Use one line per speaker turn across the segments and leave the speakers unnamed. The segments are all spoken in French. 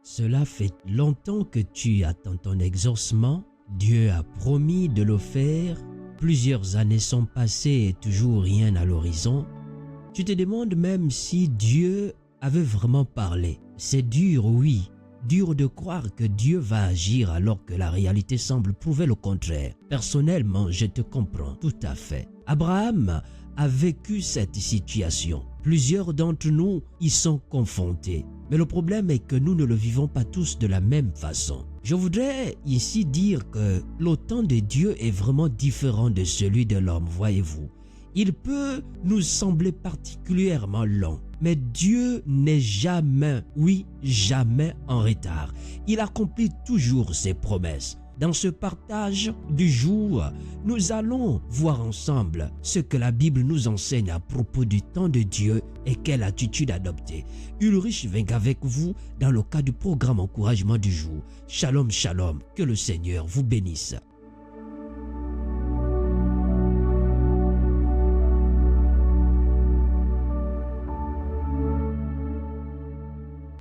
Cela fait longtemps que tu attends ton exaucement. Dieu a promis de le faire. Plusieurs années sont passées et toujours rien à l'horizon. Tu te demandes même si Dieu avait vraiment parlé. C'est dur, oui. Dur de croire que Dieu va agir alors que la réalité semble prouver le contraire. Personnellement, je te comprends tout à fait. Abraham a vécu cette situation. Plusieurs d'entre nous y sont confrontés. Mais le problème est que nous ne le vivons pas tous de la même façon. Je voudrais ici dire que le temps de Dieu est vraiment différent de celui de l'homme, voyez-vous. Il peut nous sembler particulièrement long, mais Dieu n'est jamais, oui, jamais en retard. Il accomplit toujours ses promesses. Dans ce partage du jour, nous allons voir ensemble ce que la Bible nous enseigne à propos du temps de Dieu et quelle attitude adopter. Ulrich Wenck avec vous dans le cadre du programme Encouragement du jour. Shalom, shalom, que le Seigneur vous bénisse.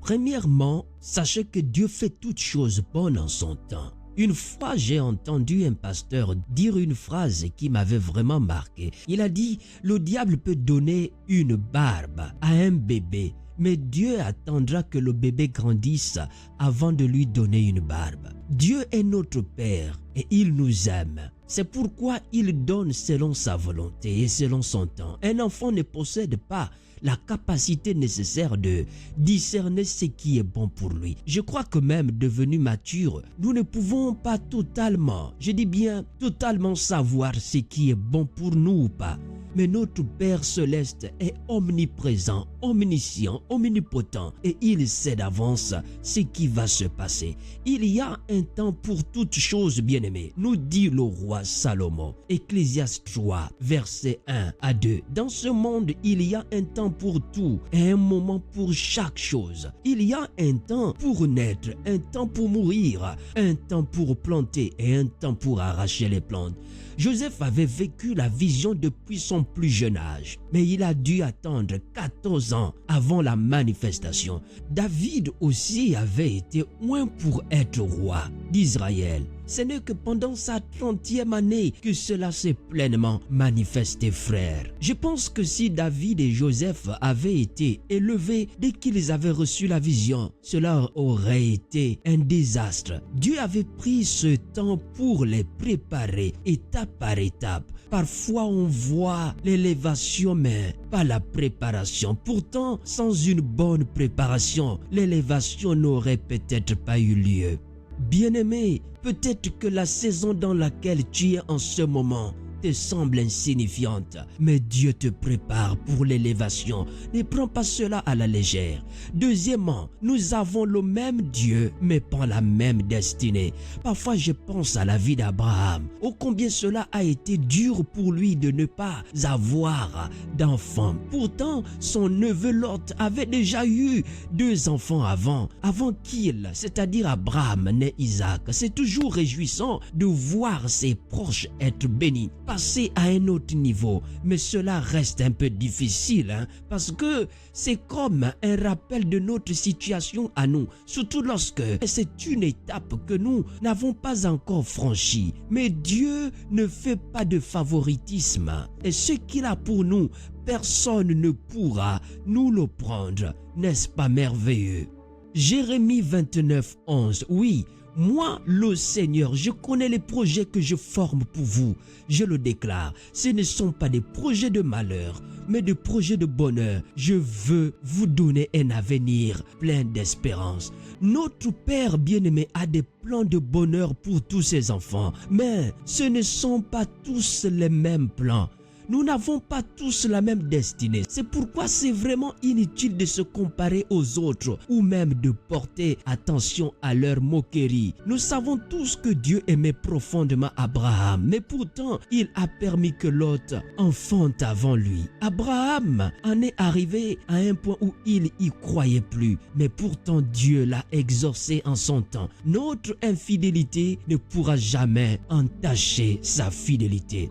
Premièrement, sachez que Dieu fait toutes choses bonnes en son temps. Une fois, j'ai entendu un pasteur dire une phrase qui m'avait vraiment marqué. Il a dit, le diable peut donner une barbe à un bébé, mais Dieu attendra que le bébé grandisse avant de lui donner une barbe. Dieu est notre Père et il nous aime. C'est pourquoi il donne selon sa volonté et selon son temps. Un enfant ne possède pas la capacité nécessaire de discerner ce qui est bon pour lui. Je crois que même devenus matures, nous ne pouvons pas totalement, je dis bien totalement savoir ce qui est bon pour nous ou pas. Mais notre Père Céleste est omniprésent, omniscient, omnipotent et il sait d'avance ce qui va se passer. Il y a un temps pour toutes choses, bien-aimées, nous dit le roi Salomon. Ecclésiaste 3, versets 1 à 2. Dans ce monde, il y a un temps pour tout et un moment pour chaque chose. Il y a un temps pour naître, un temps pour mourir, un temps pour planter et un temps pour arracher les plantes. Joseph avait vécu la vision depuis son plus jeune âge, mais il a dû attendre 14 ans avant la manifestation. David aussi avait été oint pour être roi d'Israël. Ce n'est que pendant sa 30e année que cela s'est pleinement manifesté, frère. Je pense que si David et Joseph avaient été élevés dès qu'ils avaient reçu la vision, cela aurait été un désastre. Dieu avait pris ce temps pour les préparer étape par étape. Parfois on voit l'élévation mais pas la préparation. Pourtant, sans une bonne préparation, l'élévation n'aurait peut-être pas eu lieu. Bien-aimé, peut-être que la saison dans laquelle tu es en ce moment te semble insignifiante, mais Dieu te prépare pour l'élévation. Ne prends pas cela à la légère. Deuxièmement, nous avons le même Dieu, mais pas la même destinée. Parfois, je pense à la vie d'Abraham. Oh, combien cela a été dur pour lui de ne pas avoir d'enfants. Pourtant, son neveu Lot avait déjà eu 2 enfants avant qu'il, c'est-à-dire Abraham, n'ait Isaac. C'est toujours réjouissant de voir ses proches être bénis. Passer à un autre niveau, mais cela reste un peu difficile, parce que c'est comme un rappel de notre situation à nous, surtout lorsque c'est une étape que nous n'avons pas encore franchie. Mais Dieu ne fait pas de favoritisme et ce qu'il a pour nous, personne ne pourra nous le prendre. N'est-ce pas merveilleux? Jérémie 29, 11, oui. Moi, le Seigneur, je connais les projets que je forme pour vous. Je le déclare, ce ne sont pas des projets de malheur, mais des projets de bonheur. Je veux vous donner un avenir plein d'espérance. Notre Père bien-aimé a des plans de bonheur pour tous ses enfants, mais ce ne sont pas tous les mêmes plans. Nous n'avons pas tous la même destinée. C'est pourquoi c'est vraiment inutile de se comparer aux autres ou même de porter attention à leur moquerie. Nous savons tous que Dieu aimait profondément Abraham, mais pourtant, il a permis que Lot enfante avant lui. Abraham en est arrivé à un point où il y croyait plus, mais pourtant Dieu l'a exaucé en son temps. Notre infidélité ne pourra jamais entacher sa fidélité.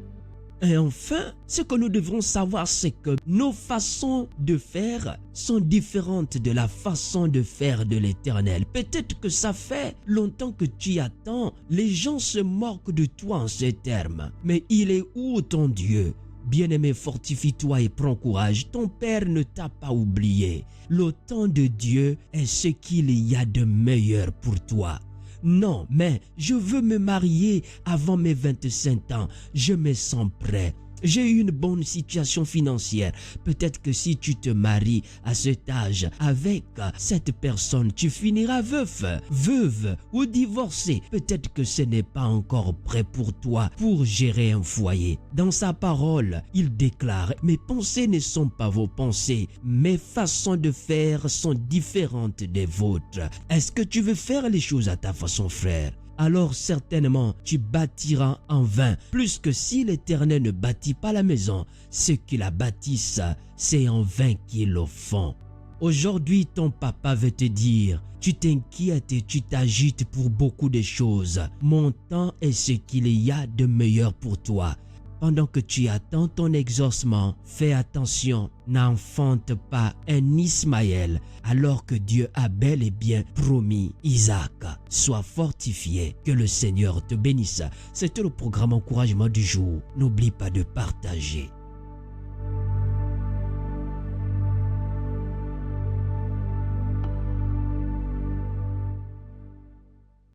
Et enfin, ce que nous devrons savoir, c'est que nos façons de faire sont différentes de la façon de faire de l'Éternel. Peut-être que ça fait longtemps que tu attends. Les gens se moquent de toi en ces termes. Mais il est où ton Dieu? Bien-aimé, fortifie-toi et prends courage. Ton Père ne t'a pas oublié. Le temps de Dieu est ce qu'il y a de meilleur pour toi. Non, mais je veux me marier avant mes 25 ans. Je me sens prêt. J'ai eu une bonne situation financière. Peut-être que si tu te maries à cet âge avec cette personne, tu finiras veuve ou divorcé. Peut-être que ce n'est pas encore prêt pour toi pour gérer un foyer. Dans sa parole, il déclare: mes pensées ne sont pas vos pensées. Mes façons de faire sont différentes des vôtres. Est-ce que tu veux faire les choses à ta façon, frère? Alors certainement tu bâtiras en vain. Plus que si l'Éternel ne bâtit pas la maison, ceux qui la bâtissent, c'est en vain qu'ils le font. Aujourd'hui, ton papa veut te dire: tu t'inquiètes et tu t'agites pour beaucoup de choses. Mon temps est ce qu'il y a de meilleur pour toi. Pendant que tu attends ton exaucement, fais attention, n'enfante pas un Ismaël alors que Dieu a bel et bien promis Isaac. Sois fortifié, que le Seigneur te bénisse. C'était le programme Encouragement du jour. N'oublie pas de partager.